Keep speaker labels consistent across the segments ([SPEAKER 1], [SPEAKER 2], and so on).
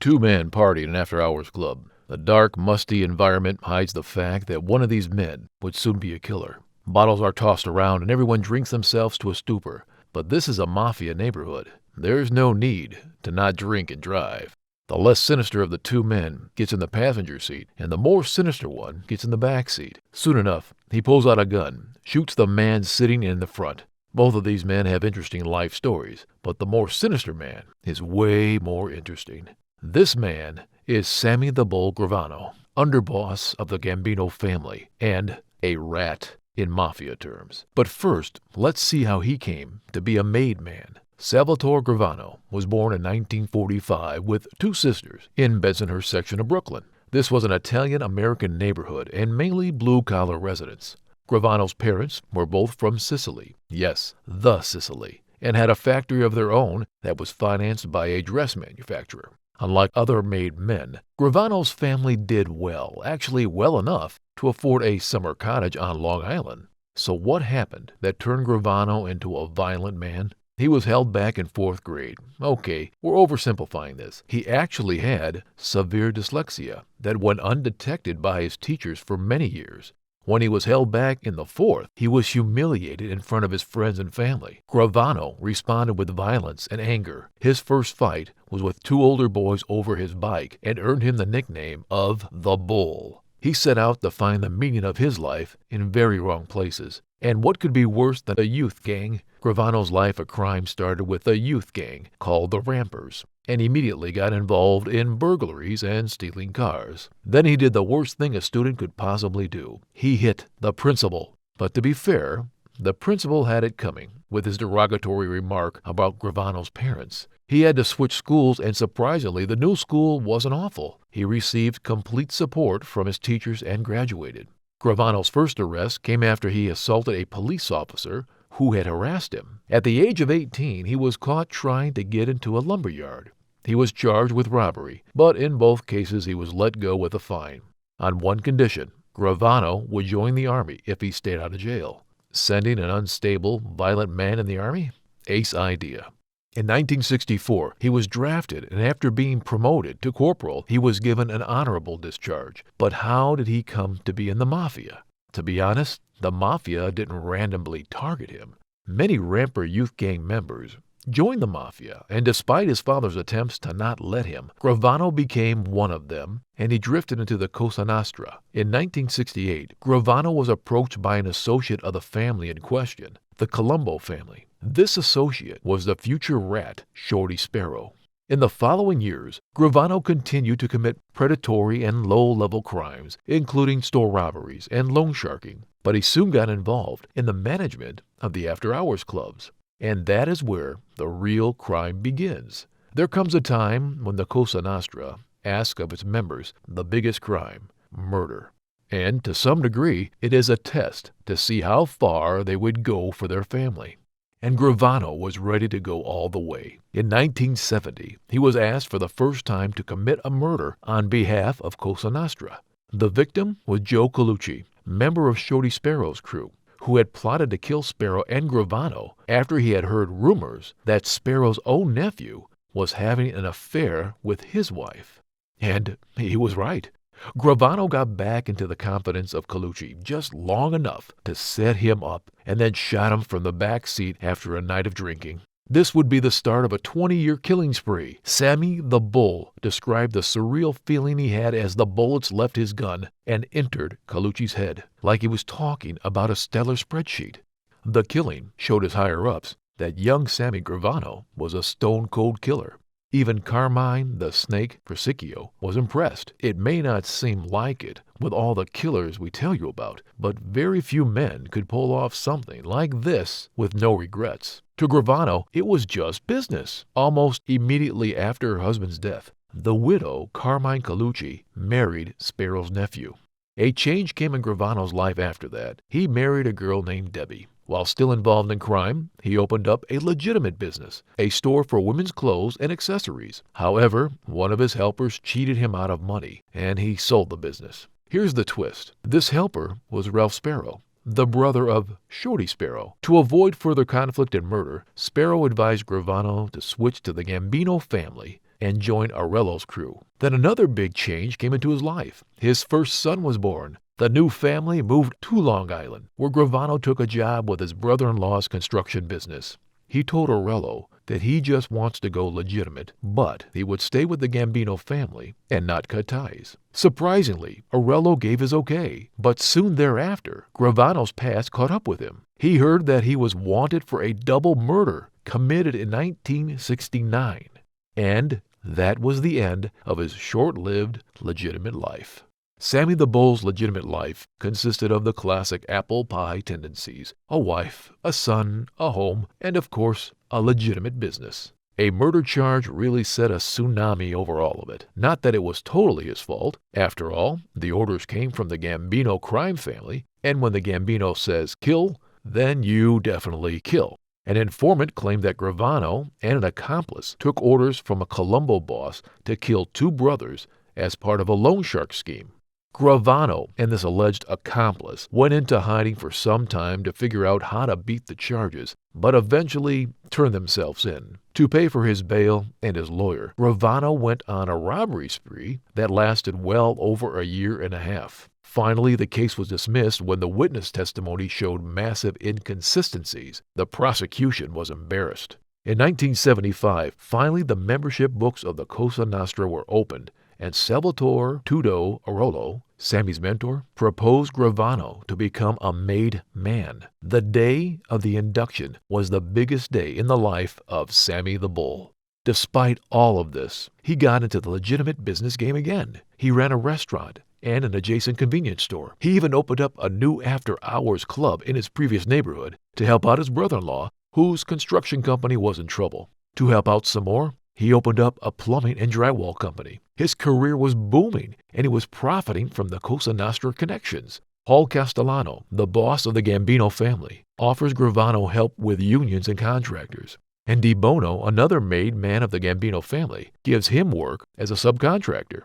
[SPEAKER 1] Two men party in an after-hours club. The dark, musty environment hides the fact that one of these men would soon be a killer. Bottles are tossed around and everyone drinks themselves to a stupor. But this is a mafia neighborhood. There's no need to not drink and drive. The less sinister of the two men gets in the passenger seat, and the more sinister one gets in the back seat. Soon enough, he pulls out a gun, shoots the man sitting in the front. Both of these men have interesting life stories, but the more sinister man is way more interesting. This man is Sammy the Bull Gravano, underboss of the Gambino family, and a rat in mafia terms. But first, let's see how he came to be a made man. Salvatore Gravano was born in 1945 with two sisters in Bensonhurst section of Brooklyn. This was an Italian-American neighborhood and mainly blue-collar residents. Gravano's parents were both from Sicily, yes, the Sicily, and had a factory of their own that was financed by a dress manufacturer. Unlike other made men, Gravano's family did well, actually well enough to afford a summer cottage on Long Island. So what happened that turned Gravano into a violent man? He was held back in 4th grade. Okay, we're oversimplifying this. He actually had severe dyslexia that went undetected by his teachers for many years. When he was held back in the 4th, he was humiliated in front of his friends and family. Gravano responded with violence and anger. His first fight was with two older boys over his bike and earned him the nickname of the Bull. He set out to find the meaning of his life in very wrong places. And what could be worse than a youth gang? Gravano's life of crime started with a youth gang called the Rampers, and immediately got involved in burglaries and stealing cars. Then he did the worst thing a student could possibly do. He hit the principal. But to be fair, the principal had it coming with his derogatory remark about Gravano's parents. He had to switch schools, and surprisingly, the new school wasn't awful. He received complete support from his teachers and graduated. Gravano's first arrest came after he assaulted a police officer who had harassed him. At the age of 18, he was caught trying to get into a lumber yard. He was charged with robbery, but in both cases he was let go with a fine. On one condition, Gravano would join the army if he stayed out of jail. Sending an unstable, violent man in the army? Ace idea. In 1964, he was drafted, and after being promoted to corporal, he was given an honorable discharge. But how did he come to be in the mafia? To be honest, the mafia didn't randomly target him. Many Ramper youth gang members joined the mafia, and despite his father's attempts to not let him, Gravano became one of them, and he drifted into the Cosa Nostra. In 1968, Gravano was approached by an associate of the family in question, the Colombo family. This associate was the future rat, Shorty Sparrow. In the following years, Gravano continued to commit predatory and low-level crimes, including store robberies and loan sharking, but he soon got involved in the management of the after-hours clubs. And that is where the real crime begins. There comes a time when the Cosa Nostra asks of its members the biggest crime, murder. And to some degree, it is a test to see how far they would go for their family. And Gravano was ready to go all the way. In 1970, he was asked for the first time to commit a murder on behalf of Cosa Nostra. The victim was Joe Colucci, member of Shorty Sparrow's crew, who had plotted to kill Sparrow and Gravano after he had heard rumors that Sparrow's own nephew was having an affair with his wife. And he was right. Gravano got back into the confidence of Colucci just long enough to set him up and then shot him from the back seat after a night of drinking. This would be the start of a 20-year killing spree. Sammy the Bull described the surreal feeling he had as the bullets left his gun and entered Colucci's head, like he was talking about a stellar spreadsheet. The killing showed his higher-ups that young Sammy Gravano was a stone-cold killer. Even Carmine the Snake Persicchio was impressed. It may not seem like it with all the killers we tell you about, but very few men could pull off something like this with no regrets. To Gravano, it was just business. Almost immediately after her husband's death, the widow, Carmine Colucci, married Sparrow's nephew. A change came in Gravano's life after that. He married a girl named Debbie. While still involved in crime, he opened up a legitimate business, a store for women's clothes and accessories. However, one of his helpers cheated him out of money, and he sold the business. Here's the twist. This helper was Ralph Sparrow, the brother of Shorty Sparrow. To avoid further conflict and murder, Sparrow advised Gravano to switch to the Gambino family and joined Aurelio's crew. Then another big change came into his life. His first son was born. The new family moved to Long Island, where Gravano took a job with his brother-in-law's construction business. He told Aurelio that he just wants to go legitimate, but he would stay with the Gambino family and not cut ties. Surprisingly, Aurelio gave his okay, but soon thereafter, Gravano's past caught up with him. He heard that he was wanted for a double murder committed in 1969, and that was the end of his short-lived legitimate life. Sammy the Bull's legitimate life consisted of the classic apple pie tendencies: a wife, a son, a home, and of course, a legitimate business. A murder charge really set a tsunami over all of it. Not that it was totally his fault. After all, the orders came from the Gambino crime family, and when the Gambino says kill, then you definitely kill. An informant claimed that Gravano and an accomplice took orders from a Colombo boss to kill two brothers as part of a loan shark scheme. Gravano and this alleged accomplice went into hiding for some time to figure out how to beat the charges, but eventually turned themselves in. To pay for his bail and his lawyer, Gravano went on a robbery spree that lasted well over a year and a half. Finally, the case was dismissed when the witness testimony showed massive inconsistencies. The prosecution was embarrassed. In 1975, finally the membership books of the Cosa Nostra were opened, and Salvatore Tudo Aurelio, Sammy's mentor, proposed Gravano to become a made man. The day of the induction was the biggest day in the life of Sammy the Bull. Despite all of this, he got into the legitimate business game again. He ran a restaurant and an adjacent convenience store. He even opened up a new after-hours club in his previous neighborhood to help out his brother-in-law, whose construction company was in trouble. To help out some more, he opened up a plumbing and drywall company. His career was booming, and he was profiting from the Cosa Nostra connections. Paul Castellano, the boss of the Gambino family, offers Gravano help with unions and contractors. And Di Bono, another made man of the Gambino family, gives him work as a subcontractor.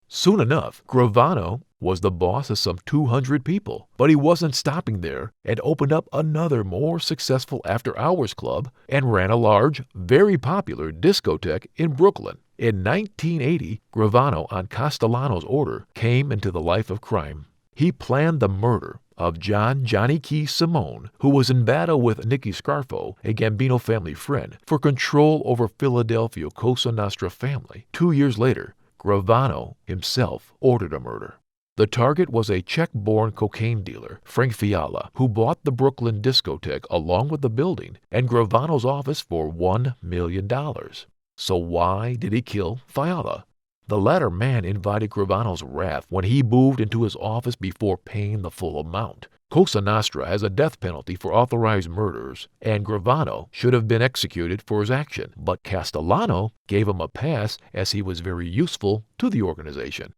[SPEAKER 1] Soon enough, Gravano was the boss of some 200 people, but he wasn't stopping there and opened up another more successful after-hours club and ran a large, very popular discotheque in Brooklyn. In 1980, Gravano, on Castellano's order, came into the life of crime. He planned the murder of Johnny Key Simone, who was in battle with Nicky Scarfo, a Gambino family friend, for control over Philadelphia Cosa Nostra family. 2 years later, Gravano himself ordered a murder. The target was a Czech-born cocaine dealer, Frank Fiala, who bought the Brooklyn discotheque along with the building and Gravano's office for $1 million. So why did he kill Fiala? The latter man invited Gravano's wrath when he moved into his office before paying the full amount. Cosa Nostra has a death penalty for authorized murderers, and Gravano should have been executed for his action, but Castellano gave him a pass as he was very useful to the organization.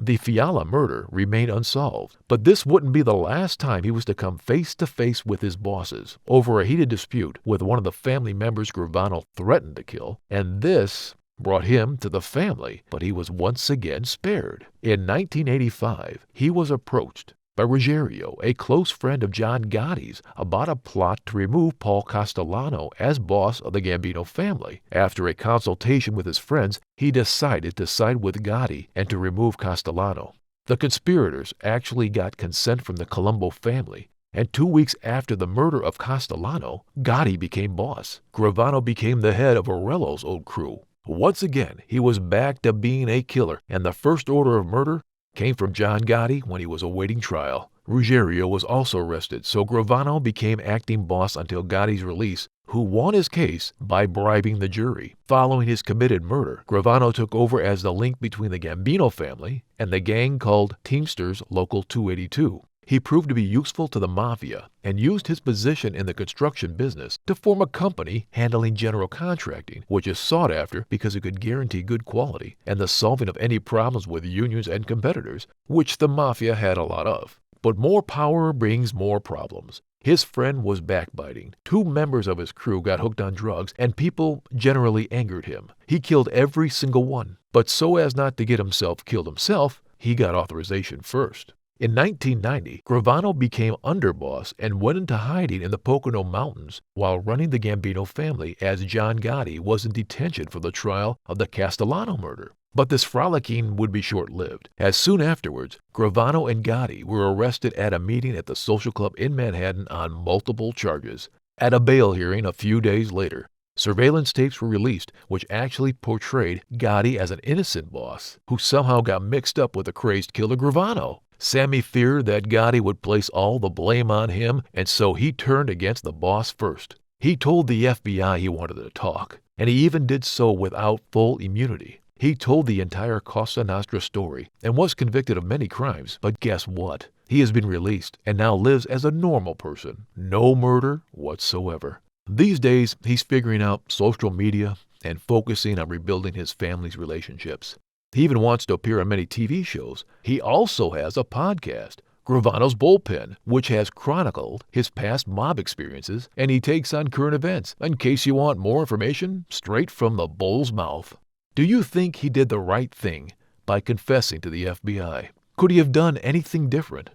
[SPEAKER 1] The Fiala murder remained unsolved, but this wouldn't be the last time he was to come face to face with his bosses over a heated dispute with one of the family members Gravano threatened to kill, and this brought him to the family, but he was once again spared. In 1985, he was approached by Ruggiero, a close friend of John Gotti's, about a plot to remove Paul Castellano as boss of the Gambino family. After a consultation with his friends, he decided to side with Gotti and to remove Castellano. The conspirators actually got consent from the Colombo family, and 2 weeks after the murder of Castellano, Gotti became boss. Gravano became the head of Aurelio's old crew. Once again, he was back to being a killer, and the first order of murder came from John Gotti when he was awaiting trial. Ruggiero was also arrested, so Gravano became acting boss until Gotti's release, who won his case by bribing the jury. Following his committed murder, Gravano took over as the link between the Gambino family and the gang called Teamsters Local 282. He proved to be useful to the mafia and used his position in the construction business to form a company handling general contracting, which is sought after because it could guarantee good quality and the solving of any problems with unions and competitors, which the mafia had a lot of. But more power brings more problems. His friend was backbiting. 2 members of his crew got hooked on drugs, and people generally angered him. He killed every single one, but so as not to get himself killed himself, he got authorization first. In 1990, Gravano became underboss and went into hiding in the Pocono Mountains while running the Gambino family as John Gotti was in detention for the trial of the Castellano murder. But this frolicking would be short-lived, as soon afterwards, Gravano and Gotti were arrested at a meeting at the Social Club in Manhattan on multiple charges. At a bail hearing a few days later, surveillance tapes were released which actually portrayed Gotti as an innocent boss who somehow got mixed up with the crazed killer Gravano. Sammy feared that Gotti would place all the blame on him, and so he turned against the boss first. He told the FBI he wanted to talk, and he even did so without full immunity. He told the entire Cosa Nostra story and was convicted of many crimes, but guess what? He has been released and now lives as a normal person. No murder whatsoever. These days, he's figuring out social media and focusing on rebuilding his family's relationships. He even wants to appear on many TV shows. He also has a podcast, Gravano's Bullpen, which has chronicled his past mob experiences, and he takes on current events in case you want more information straight from the bull's mouth. Do you think he did the right thing by confessing to the FBI? Could he have done anything different?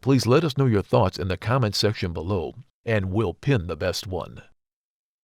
[SPEAKER 1] Please let us know your thoughts in the comment section below, and we'll pin the best one.